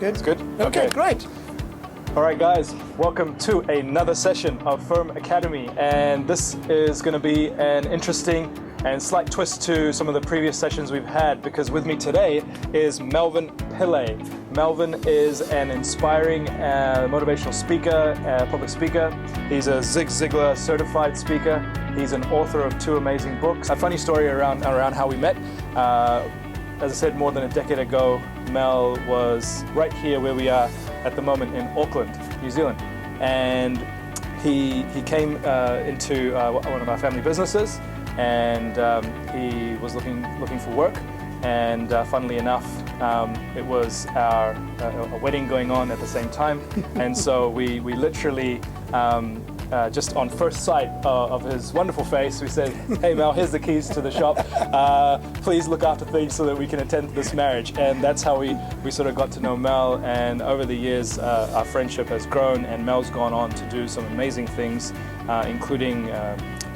Good? It's good? Okay, great. All right, guys, welcome to another session of FURM Academy. And this is going to be an interesting and slight twist to some of the previous sessions we've had, because with me today is Melvin Pillay. Melvin is an inspiring motivational speaker, public speaker. He's a Zig Ziglar certified speaker. He's an author of 2 amazing books. A funny story around how we met. As I said, more than a decade ago, Mel was right here where we are at the moment in Auckland, New Zealand. And he came into one of our family businesses, and he was looking for work. And funnily enough, it was our a wedding going on at the same time. And so we literally, just on first sight of his wonderful face, we said, "Hey Mel, here's the keys to the shop. Please look after things so that we can attend to this marriage." And that's how we sort of got to know Mel. And over the years, our friendship has grown, and Mel's gone on to do some amazing things, including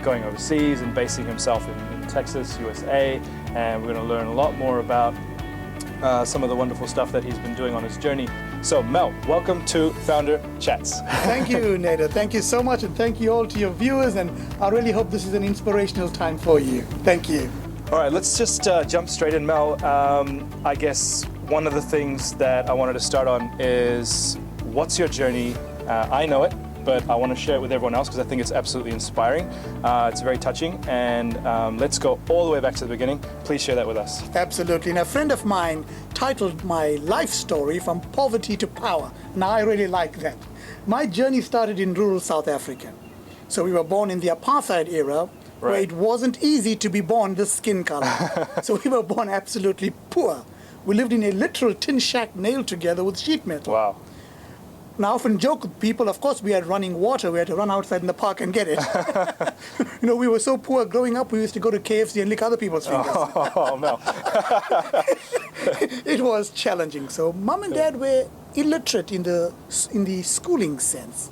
going overseas and basing himself in Texas, USA. And we're going to learn a lot more about some of the wonderful stuff that he's been doing on his journey. So Mel, welcome to Founder Chats. Thank you, Nader. Thank you so much, and thank you all to your viewers, and I really hope this is an inspirational time for you. Thank you. All right, let's just jump straight in, Mel. I guess one of the things that I wanted to start on is, what's your journey? I know it, but I want to share it with everyone else because I think it's absolutely inspiring. It's very touching, and let's go all the way back to the beginning. Please share that with us. Absolutely. And a friend of mine titled my life story "From Poverty to Power." Now, I really like that. My journey started in rural South Africa. So we were born in the apartheid era, where Right. it wasn't easy to be born this skin color. So we were born absolutely poor. We lived in a literal tin shack nailed together with sheet metal. Wow. Now, I often joke with people, of course, we had running water. We had to run outside in the park and get it. We were so poor growing up, we used to go to KFC and lick other people's fingers. Oh, Mel. It was challenging. So mom and dad were illiterate in the schooling sense.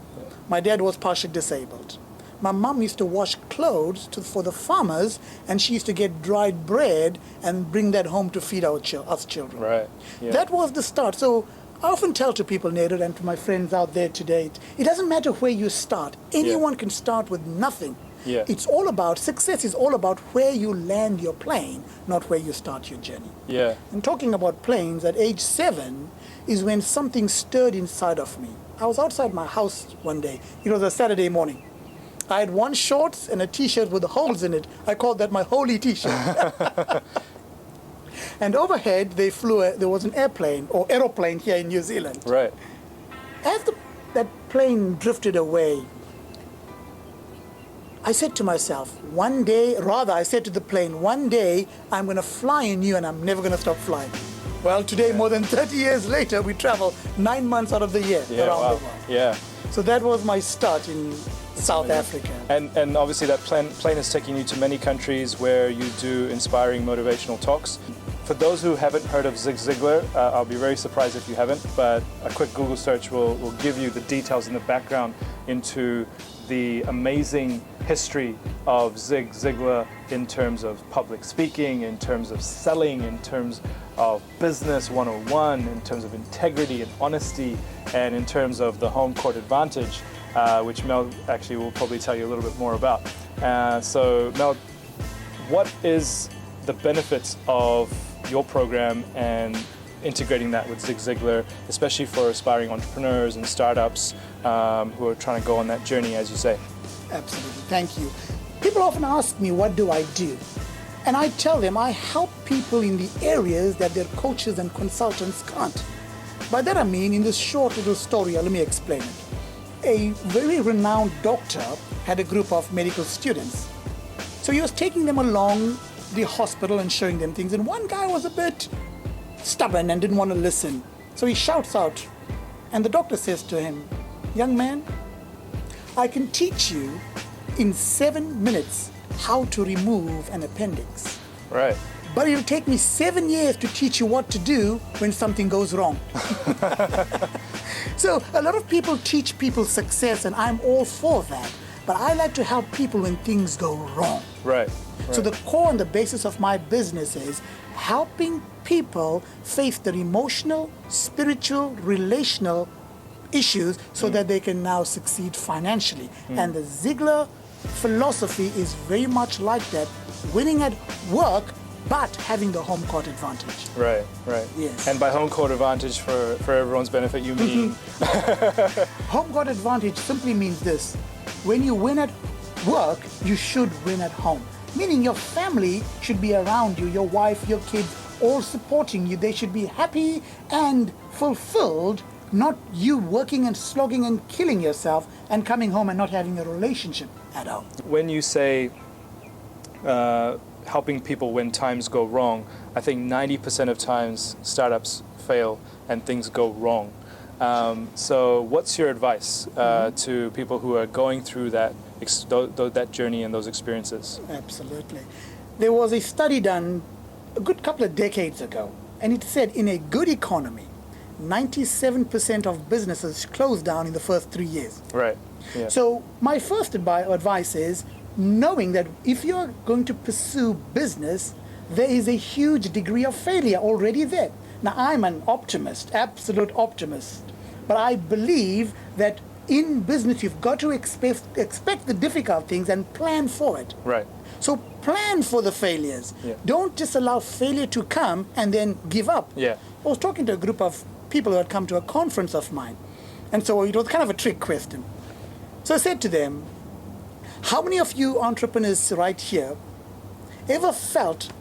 My dad was partially disabled. My mom used to wash clothes for the farmers, and she used to get dried bread and bring that home to feed us children. Right. Yeah. That was the start. So I often tell to people, Nader, and to my friends out there today, it doesn't matter where you start. Anyone can start with nothing. Yeah. It's all about, success is all about where you land your plane, not where you start your journey. Yeah. And talking about planes, at age 7 is when something stirred inside of me. I was outside my house one day. It was a Saturday morning. I had one shorts and a t-shirt with holes in it. I called that my holy t-shirt. And overhead, there was an airplane, or aeroplane here in New Zealand. Right. As that plane drifted away, I said to myself, I said to the plane, one day I'm going to fly in you and I'm never going to stop flying. Well, today, more than 30 years later, we travel 9 months out of the year around the world. Yeah. So that was my start in South Africa. And obviously that plane is taking you to many countries where you do inspiring motivational talks. For those who haven't heard of Zig Ziglar, I'll be very surprised if you haven't, but a quick Google search will give you the details in the background into the amazing history of Zig Ziglar in terms of public speaking, in terms of selling, in terms of business 101, in terms of integrity and honesty, and in terms of the home court advantage, which Mel actually will probably tell you a little bit more about. So Mel, what is the benefits of your program and integrating that with Zig Ziglar, especially for aspiring entrepreneurs and startups who are trying to go on that journey, as you say? Absolutely, thank you. People often ask me, what do I do? And I tell them I help people in the areas that their coaches and consultants can't. By that I mean, in this short little story, let me explain it. A very renowned doctor had a group of medical students. So he was taking them along the hospital and showing them things, and one guy was a bit stubborn and didn't want to listen. So he shouts out, and the doctor says to him, "Young man, I can teach you in 7 minutes how to remove an appendix. Right. But it'll take me 7 years to teach you what to do when something goes wrong." So a lot of people teach people success, and I'm all for that. But I like to help people when things go wrong. Right. So the core and the basis of my business is helping people face their emotional, spiritual, relational issues so that they can now succeed financially. And the Ziglar philosophy is very much like that, winning at work but having the home court advantage. Right, right. Yes. And by home court advantage, for everyone's benefit, you mean? Home court advantage simply means this: when you win at work, you should win at home. Meaning your family should be around you, your wife, your kids, all supporting you. They should be happy and fulfilled, not you working and slogging and killing yourself and coming home and not having a relationship at all. When you say helping people when times go wrong, I think 90% of times startups fail and things go wrong. So what's your advice to people who are going through that journey and those experiences? Absolutely. There was a study done a good couple of decades ago, and it said in a good economy, 97% of businesses close down in the first 3 years. Right. Yeah. So my first advice is knowing that if you're going to pursue business, there is a huge degree of failure already there. Now, I'm an optimist, absolute optimist, but I believe that in business you've got to expect the difficult things and plan for it. Right. So plan for the failures. Yeah. Don't just allow failure to come and then give up. Yeah. I was talking to a group of people who had come to a conference of mine, and so it was kind of a trick question. So I said to them, how many of you entrepreneurs right here ever felt,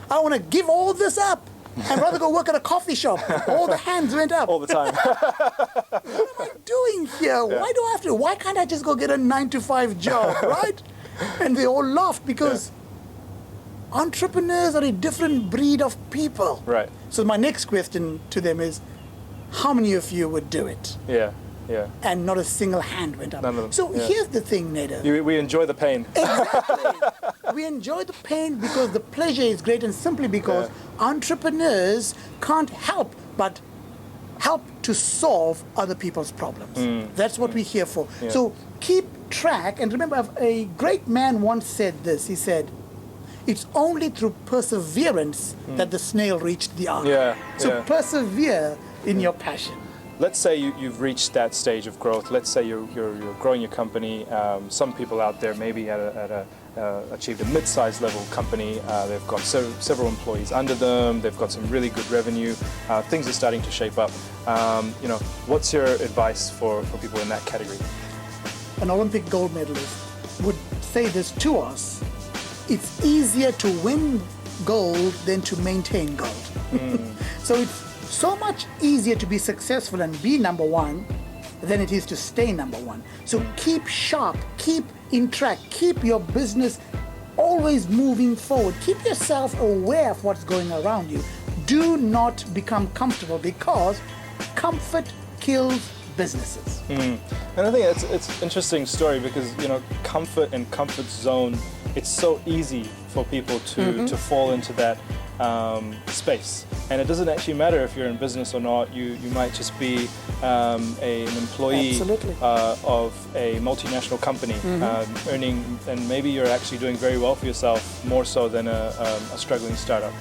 I want to give all this up and rather go work at a coffee shop? All the hands went up. All the time. What am I doing here? Yeah. Why do I have to? Why can't I just go get a 9-to-5 job, right? And they all laughed because entrepreneurs are a different breed of people. Right. So my next question to them is, how many of you would do it? Yeah. Yeah. And not a single hand went up. None of them. So Yeah. here's the thing, Neda. We enjoy the pain. Exactly. We enjoy the pain because the pleasure is great, and simply because entrepreneurs can't help but help to solve other people's problems. That's what we're here for. Yeah. So keep track, and remember, a great man once said this. He said, it's only through perseverance that the snail reached the ark. Yeah, So yeah. persevere in your passion. Let's say you've reached that stage of growth. Let's say you're growing your company. Some people out there maybe achieved a mid-sized level company. They've got several employees under them. They've got some really good revenue. Things are starting to shape up. What's your advice for people in that category? An Olympic gold medalist would say this to us: it's easier to win gold than to maintain gold. So it's so much easier to be successful and be number one than it is to stay number one. So keep sharp, keep in track, keep your business always moving forward. Keep yourself aware of what's going around you. Do not become comfortable, because comfort kills businesses. And I think it's an interesting story because, comfort and comfort zone, it's so easy for people to fall into that space. And it doesn't actually matter if you're in business or not. You might just be an employee of a multinational company, earning, and maybe you're actually doing very well for yourself, more so than a struggling startup.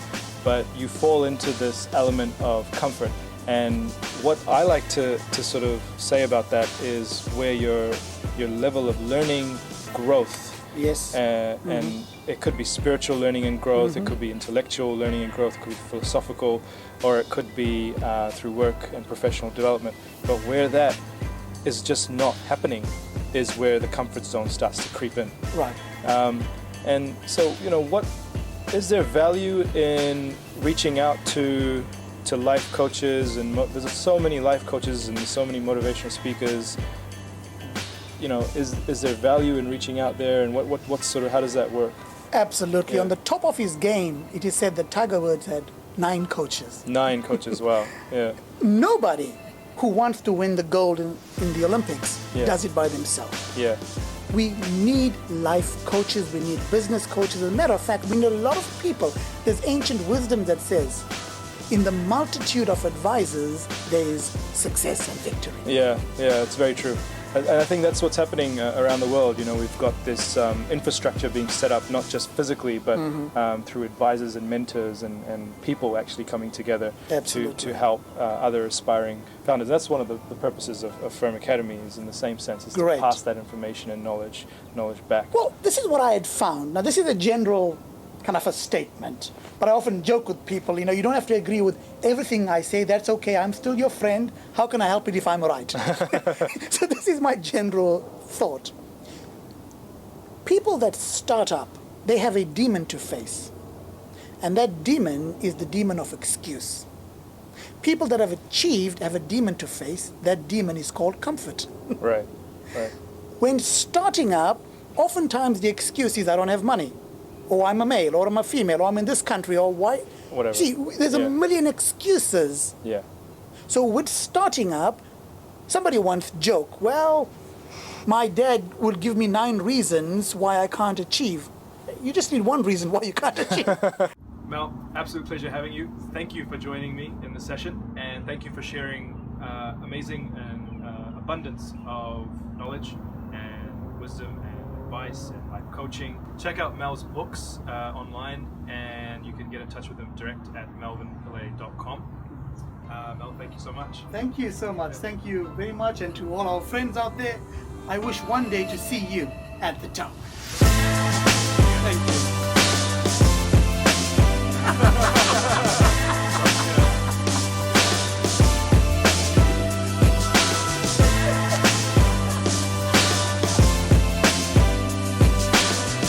But you fall into this element of comfort. And what I like to sort of say about that is where your level of learning, growth, and it could be spiritual learning and growth, it could be intellectual learning and growth, it could be philosophical, or it could be through work and professional development. But where that is just not happening is where the comfort zone starts to creep in. Right. And so, what is there value in reaching out to life coaches? And there's so many life coaches and so many motivational speakers. Is there value in reaching out there, and what sort of, how does that work? Absolutely. Yeah. On the top of his game, it is said that Tiger Woods had 9 coaches. 9 coaches, wow. Yeah. Nobody who wants to win the gold in the Olympics does it by themselves. Yeah. We need life coaches, we need business coaches. As a matter of fact, we need a lot of people. There's ancient wisdom that says, in the multitude of advisors, there is success and victory. Yeah, it's very true. And I think that's what's happening around the world. You know, we've got this infrastructure being set up, not just physically, but through advisors and mentors and people actually coming together to help other aspiring founders. That's one of the purposes of FURM Academy, is in the same sense, is to pass that information and knowledge back. Well, this is what I had found. Now, this is a general kind of a statement, but I often joke with people, you know, you don't have to agree with everything I say. That's okay. I'm still your friend. How can I help it if I'm right? So this is my general thought. People that start up, they have a demon to face. And that demon is the demon of excuse. People that have achieved have a demon to face. That demon is called comfort. Right. When starting up, oftentimes the excuse is I don't have money, or I'm a male, or I'm a female, or I'm in this country, or why. Whatever. See, there's a million excuses. Yeah. So with starting up, somebody once joked, well, my dad would give me 9 reasons why I can't achieve. You just need one reason why you can't achieve. Mel, absolute pleasure having you. Thank you for joining me in the session, and thank you for sharing amazing and abundance of knowledge and wisdom and advice and life coaching. Check out Mel's books online, and you can get in touch with him direct at melvinpillay.com. Mel, thank you so much. Thank you so much. Thank you very much. And to all our friends out there, I wish one day to see you at the top. Thank you.